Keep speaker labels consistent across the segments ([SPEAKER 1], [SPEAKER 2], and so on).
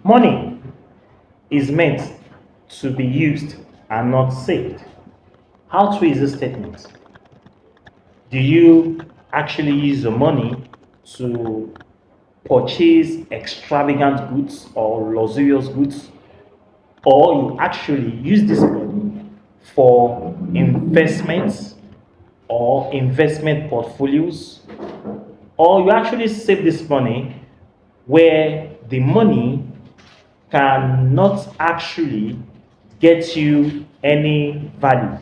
[SPEAKER 1] Money is meant to be used and not saved. How true is this statement? Do you actually use your money to purchase extravagant goods or luxurious goods, or you actually use this money for investments or investment portfolios, or you actually save this money where the money cannot actually get you any value.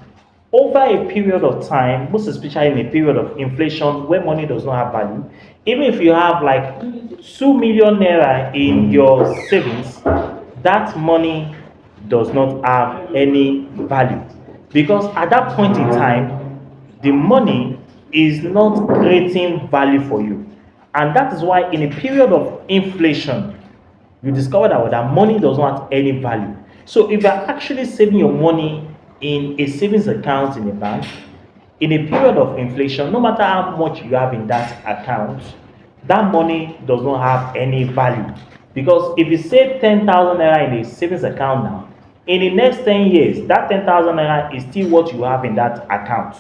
[SPEAKER 1] Over a period of time, most especially in a period of inflation where money does not have value, even if you have like 2 million naira in your savings, that money does not have any value. Because at that point in time, the money is not creating value for you. And that is why, in a period of inflation, you discover that money does not have any value. So if you're actually saving your money in a savings account in a bank, in a period of inflation, no matter how much you have in that account, that money does not have any value. Because if you save 10,000 naira in a savings account now, in the next 10 years, that 10,000 naira is still what you have in that account.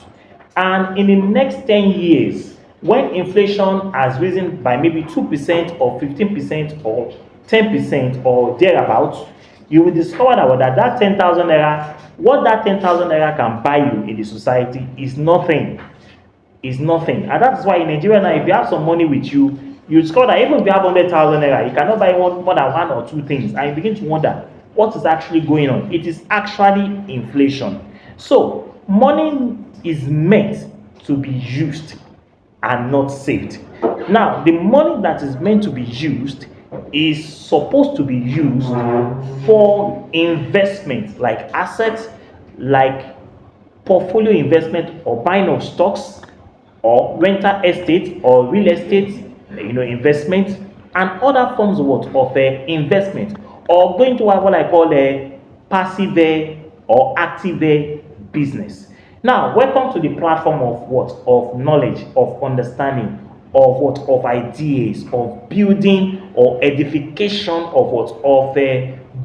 [SPEAKER 1] And in the next 10 years, when inflation has risen by maybe 2% or 15% or 10% or thereabouts, you will discover that 10,000 naira, what that 10,000 naira can buy you in the society is nothing. Is nothing. And that's why in Nigeria now, if you have some money with you, you discover that even if you have 100,000 naira, you cannot buy more than one or two things. And you begin to wonder what is actually going on. It is actually inflation. So, money is meant to be used and not saved. Now, the money that is meant to be used is supposed to be used for investment, like assets, like portfolio investment or buying of stocks or rental estate or real estate, investment, and other forms of what of investment, or going to what I call a passive or active business. Now, welcome to the platform of what of knowledge, of understanding, of what of ideas, of building or edification of what of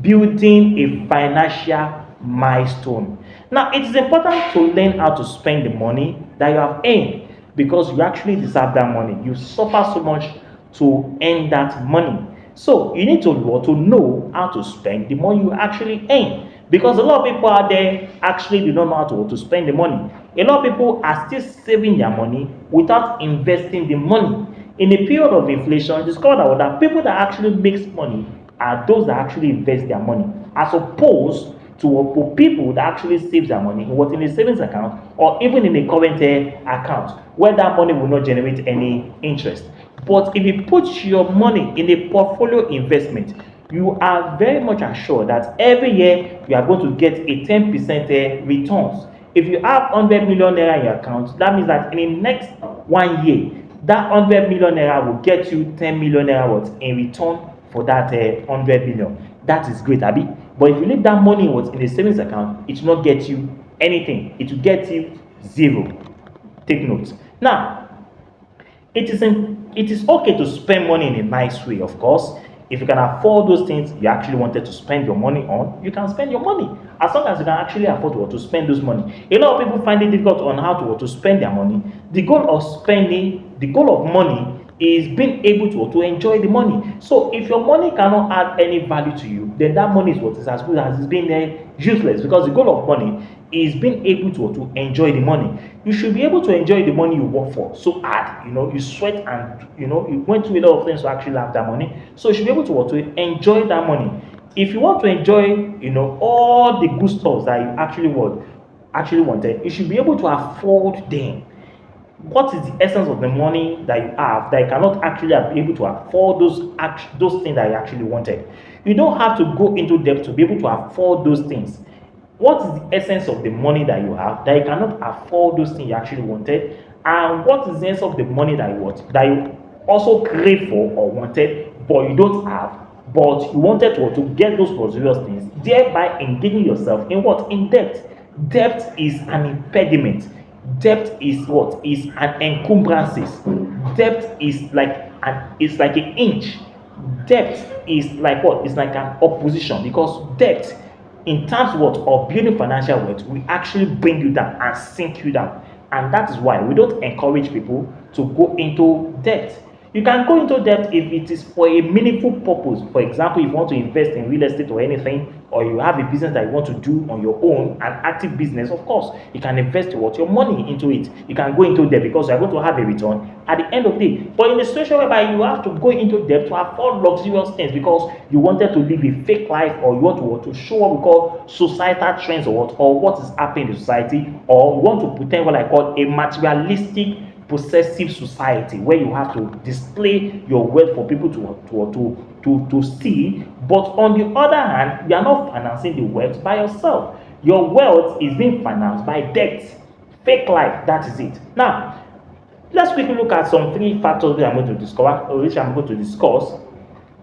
[SPEAKER 1] building a financial milestone. Now, it is important to learn how to spend the money that you have earned, because you actually deserve that money. You suffer so much to earn that money. So you need to know how to spend the money you actually earn. Because a lot of people out there actually do not know how to spend the money. A lot of people are still saving their money without investing the money. In a period of inflation, you discover that people that actually makes money are those that actually invest their money, as opposed to people that actually save their money in a savings account or even in a current account, where that money will not generate any interest. But if you put your money in a portfolio investment, you are very much assured that every year you are going to get a 10% returns. If you have 100 million naira in your account, that means that in the next 1 year, that 100 million naira will get you 10 million naira worth in return for that 100 million. That is great, Abi. But if you leave that money in a savings account, it will not get you anything. It will get you zero. Take note. Now, it is okay to spend money in a nice way, of course. If you can afford those things you actually wanted to spend your money on, you can spend your money. As long as you can actually afford to spend those money. A lot of people find it difficult on how to spend their money. The goal of money is being able to enjoy the money. So if your money cannot add any value to you, then that money is as good as it's being useless, because the goal of money is being able to enjoy the money. You should be able to enjoy the money you work for so hard. You sweat and you went through a lot of things to actually have that money. So you should be able to enjoy that money. If you want to enjoy all the good stuff that you actually wanted, you should be able to afford them. What is the essence of the money that you have that you cannot actually be able to afford those things that you actually wanted? You don't have to go into debt to be able to afford those things. What is the essence of the money that you have that you cannot afford those things you actually wanted? And what is the essence of the money that you also crave for or wanted, but you don't have, but you wanted to get those luxurious things, thereby engaging yourself in what? In debt. Debt is an impediment. Debt is what? Is an encumbrances. Debt is like an inch debt is like what? It's like an opposition, because debt, in terms what of building financial wealth, will actually bring you down and sink you down. And that is why we don't encourage people to go into debt. You can go into debt if it is for a meaningful purpose. For example, if you want to invest in real estate or anything, or you have a business that you want to do on your own, an active business, of course, you can invest your money into it. You can go into debt because you are going to have a return at the end of the day. But in a situation whereby you have to go into debt to afford luxurious things because you wanted to live a fake life, or you want to show what we call societal trends, or what is happening in society, or you want to pretend what I call a materialistic possessive society where you have to display your wealth for people to see. But on the other hand, you are not financing the wealth by yourself. Your wealth is being financed by debt, fake life. That is it. Now, let's quickly look at some three factors that I'm going to discover, or which I'm going to discuss.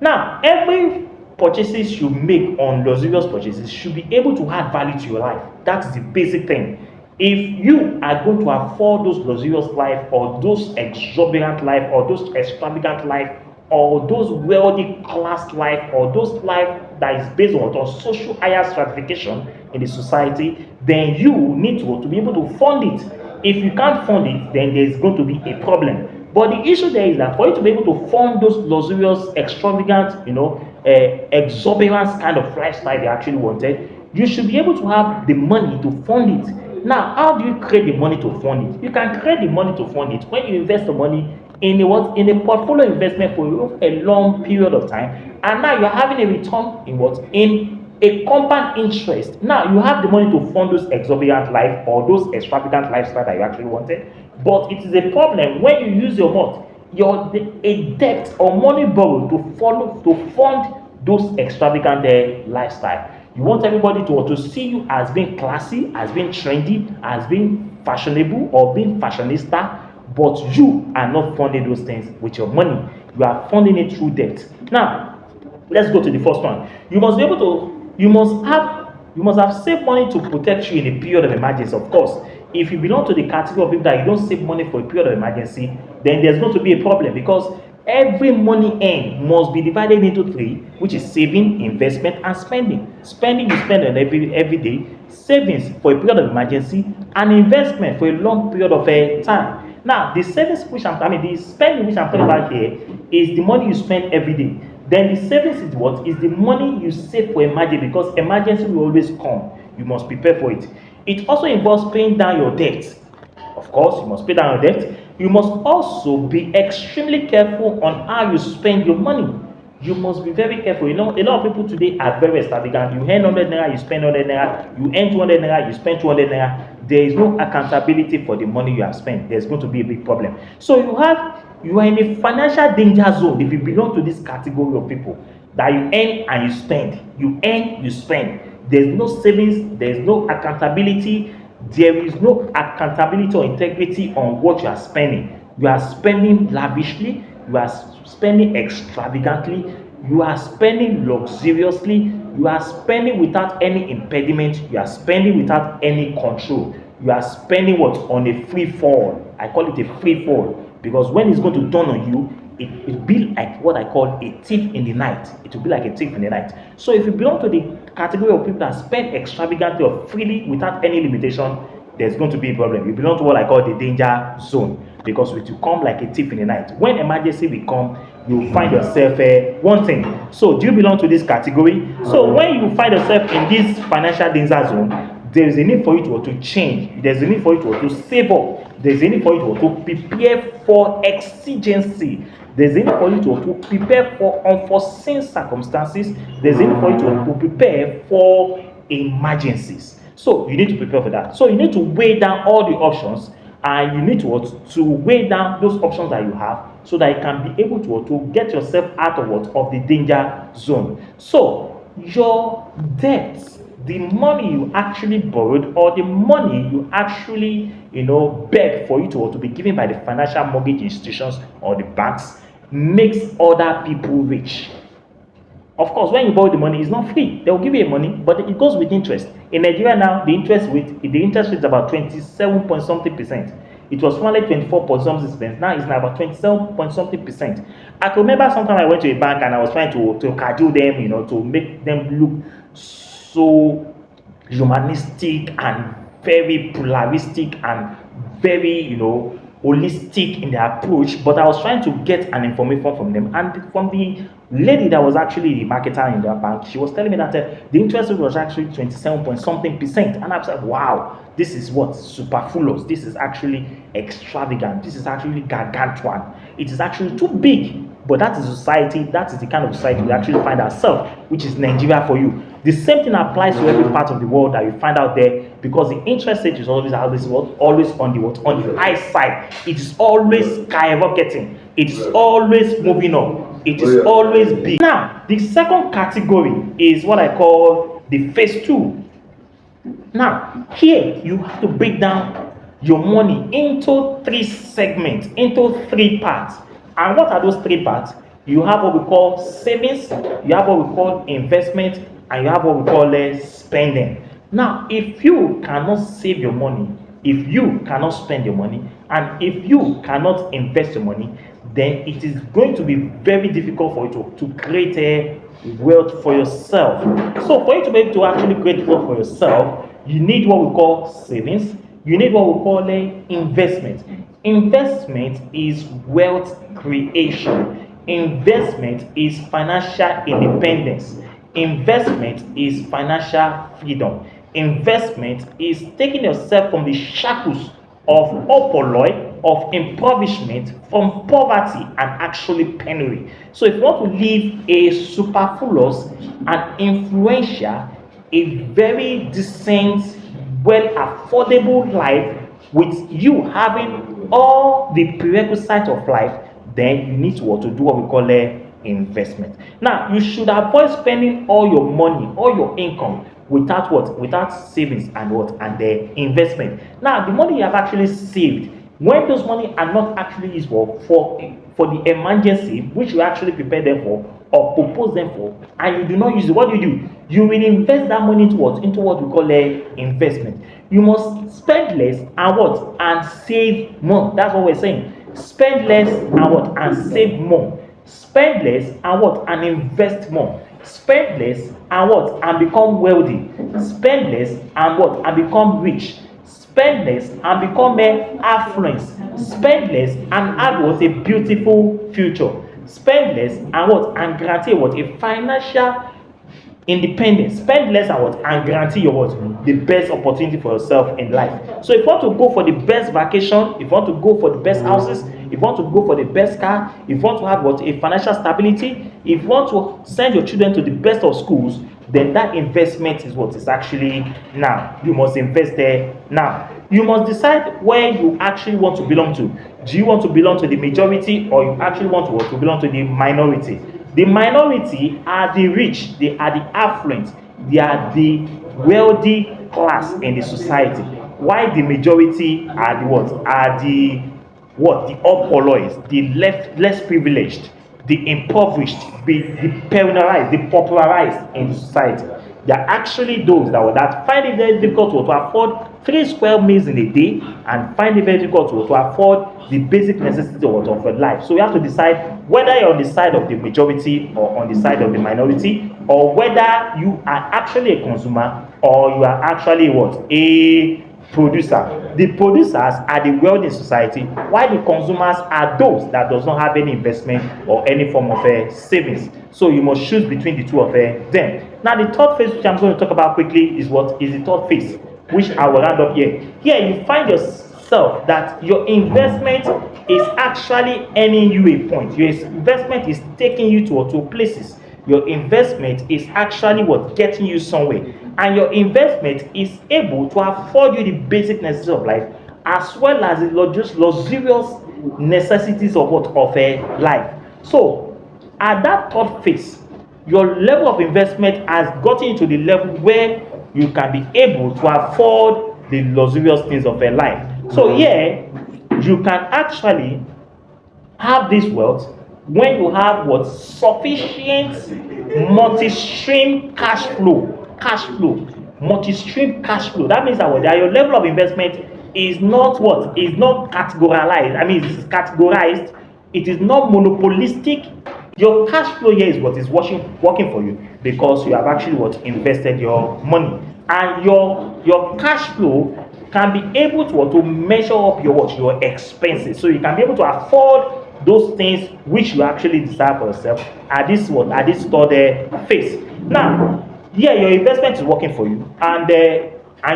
[SPEAKER 1] Now, every purchases you make on luxurious purchases should be able to add value to your life. That's the basic thing. If you are going to afford those luxurious life, or those exorbitant life, or those extravagant life, or those wealthy class life, or those life that is based on social higher stratification in the society, then you need to be able to fund it. If you can't fund it, then there's going to be a problem. But the issue there is that for you to be able to fund those luxurious, extravagant, exuberance kind of lifestyle they actually wanted, you should be able to have the money to fund it. Now, how do you create the money to fund it? You can create the money to fund it when you invest the money in a portfolio investment for a long period of time, and now you're having a return in a compound interest. Now you have the money to fund those exorbitant life, or those extravagant lifestyle that you actually wanted. But it is a problem when you use a debt or money borrowed to fund those extravagant lifestyle. You want everybody to see you as being classy, as being trendy, as being fashionable, or being fashionista, but you are not funding those things with your money. You are funding it through debt. Now, let's go to the first one. You must have saved money to protect you in a period of emergency. Of course, if you belong to the category of people that you don't save money for a period of emergency, then there's going to be a problem, because every money earned must be divided into three, which is saving, investment, and spending. Spending you spend on every day, savings for a period of emergency, and investment for a long period of time. Now, the savings the spending which I'm talking about here is the money you spend every day. Then the savings is what? Is the money you save for emergency, because emergency will always come. You must prepare for it. It also involves paying down your debt. Of course, you must pay down your debt. You must also be extremely careful on how you spend your money. You must be very careful. A lot of people today are very extravagant. You earn 100 naira, you spend 100 naira. You earn 200 naira, you spend 200 naira. There is no accountability for the money you have spent. There's going to be a big problem. So you are in a financial danger zone if you belong to this category of people that you earn and you spend. You earn, you spend. There's no savings, there's no accountability. There is no accountability or integrity on what you are spending. You are spending lavishly, you are spending extravagantly, you are spending luxuriously, you are spending without any impediment, you are spending without any control. You are spending on a free fall. I call it a free fall, because when it's going to turn on you, it will be like what I call a thief in the night. It will be like a thief in the night. So if you belong to the category of people that spend extravagantly or freely without any limitation, there's going to be a problem. You belong to what I call the danger zone, because it will come like a thief in the night. When emergency will come, you will find yourself wanting. So do you belong to this category? So when you find yourself in this financial danger zone, there is a need for you to change. There's a need for you to save up. There's a need for you to prepare for exigency. There's a need for you to prepare for unforeseen circumstances. There's a need for you to prepare for emergencies. So you need to prepare for that. So you need to weigh down all the options, and you need to weigh down those options that you have, so that you can be able to get yourself out of the danger zone. So your debts, the money you actually borrowed, or the money you actually beg for you to be given by the financial mortgage institutions or the banks, makes other people rich. Of course, when you borrow the money, it's not free. They will give you money, but it goes with interest. In Nigeria now, the interest rate is about 27 point something percent. It was 224 point something percent. Now it's now about 27 point something percent. I could remember sometime I went to a bank and I was trying to cajole them, to make them look so humanistic and very pluralistic and very, holistic in their approach. But I was trying to get an information from them, and from the lady that was actually the marketer in their bank, she was telling me that the interest rate was actually 27 point something percent. And I was like, wow, this is what superfluous. This is actually extravagant. This is actually gargantuan. It is actually too big. But that is society, that is the kind of society we actually find ourselves, which is Nigeria for you. The same thing applies to every part of the world that you find out there, because the interest rate is always on the high side. It is always skyrocketing. It is always moving up. It is always big. Now, the second category is what I call the phase two. Now, here you have to break down your money into three segments, into three parts. And what are those three parts? You have what we call savings, you have what we call investment, and you have what we call spending. Now, if you cannot save your money, if you cannot spend your money, and if you cannot invest your money, then it is going to be very difficult for you to create a wealth for yourself. So for you to be able to actually create wealth for yourself, you need what we call savings, you need what we call investment. Investment is wealth creation. Investment is financial independence. Investment is financial freedom. Investment is taking yourself from the shackles of opoloi, of impoverishment, from poverty and actually penury. So if you want to live a superfluous and influential, a very decent, well affordable life with you having all the prerequisites of life, then you need to do what we call investment. Now, you should avoid spending all your money, all your income without without savings and the investment. Now, the money you have actually saved, when those money are not actually used for the emergency which you actually prepare them for or propose them for, and you do not use it, what do? You will invest that money into what we call investment. You must spend less and save more. That's what we're saying. Spend less and save more. Spend less and invest more. Spend less and become wealthy. Spend less and become rich. Spend less and become affluent. Spend less and have a beautiful future. Spend less and guarantee a financial independence. Spend less and guarantee your the best opportunity for yourself in life. So if you want to go for the best vacation, if you want to go for the best houses, if you want to go for the best car, if you want to have a financial stability, if you want to send your children to the best of schools, then that investment is what is actually now. You must invest there now. You must decide where you actually want to belong to. Do you want to belong to the majority, or you actually want to belong to the minority? The minority are the rich, they are the affluent, they are the wealthy class in the society. While the majority are the the opolois, the less privileged, the impoverished, the penalized, the popularized in the society. They are actually those that find it very difficult to afford 3 square meals in a day, and find it very difficult to afford the basic necessities of a life. So you have to decide whether you're on the side of the majority or on the side of the minority, or whether you are actually a consumer or you are actually a producer. The producers are the wealthy in society, while the consumers are those that does not have any investment or any form of savings. So you must choose between the two of them. Now, the third phase, which I'm going to talk about quickly, is the third phase, which I will round up here. Here you find yourself that your investment is actually earning you a point. Your investment is taking you to places. Your investment is actually getting you somewhere, and your investment is able to afford you the basic necessities of life, as well as the luxurious necessities of life. So at that third phase, your level of investment has gotten into the level where you can be able to afford the luxurious things of life. So here you can actually have this wealth when you have sufficient multi-stream cash flow. Multi-stream cash flow. That means that your level of investment is not what? Is not categorized. I mean, it's categorized. It is not monopolistic. Your cash flow here is what is working for you because you have actually what invested your money, and your cash flow can be able to what to measure up your what your expenses, so you can be able to afford those things which you actually desire for yourself at this what at this stored phase. Now, yeah, your investment is working for you, and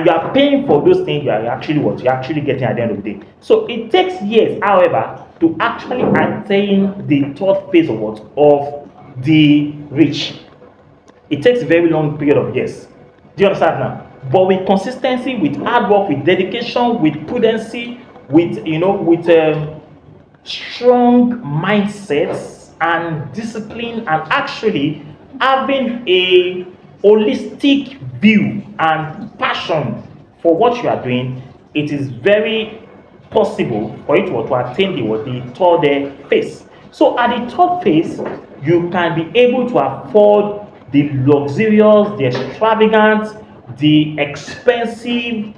[SPEAKER 1] you are paying for those things you are actually what you're actually getting at the end of the day. So it takes years, however, to actually attain the third phase of what of the rich. It takes a very long period of years. Do you understand now? But with consistency, with hard work, with dedication, with prudency, with strong mindsets and discipline, and actually having a holistic view and passion for what you are doing, it is very possible for you to attain the third phase. So at the third phase, you can be able to afford the luxurious, the extravagant, the expensive,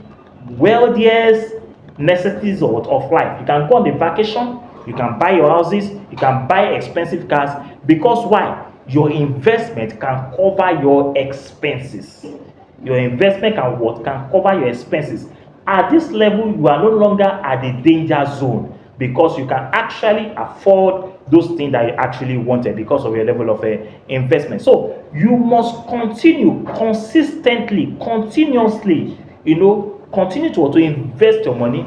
[SPEAKER 1] wealthiest necessities of life. You can go on the vacation, you can buy your houses, you can buy expensive cars, because why? Your investment can cover your expenses. Your investment can cover your expenses. At this level, you are no longer at the danger zone because you can actually afford those things that you actually wanted because of your level of investment. So you must continue consistently, continuously, continue to invest your money,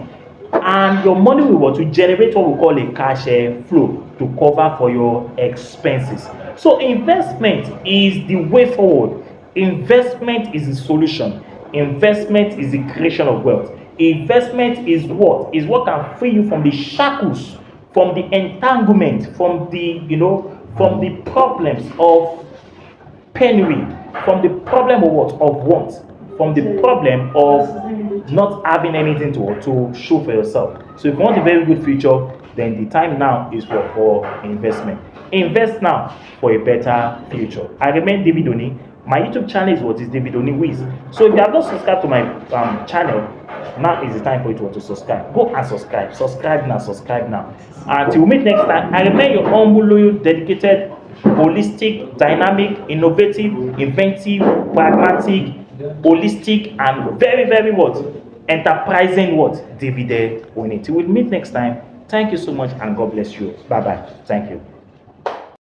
[SPEAKER 1] and your money will to generate what we call a cash flow to cover for your expenses. So investment is the way forward. Investment is the solution. Investment is the creation of wealth. Investment is what can free you from the shackles, from the entanglement, from the problems of penury, from the problem of what? Of want, from the problem of not having anything to show for yourself. So if you want a very good future, then the time now is for investment. Invest now for a better future. I remain David Oni. My YouTube channel is what is David Oni Wiz. So if you have not subscribed to my channel, now is the time for you to subscribe. Go and subscribe. Subscribe now. Subscribe now. Until we meet next time, I remain your humble, loyal, dedicated, holistic, dynamic, innovative, inventive, pragmatic, holistic, and very, very what? Enterprising what? David Oni. Till we meet next time. Thank you so much and God bless you. Bye bye. Thank you.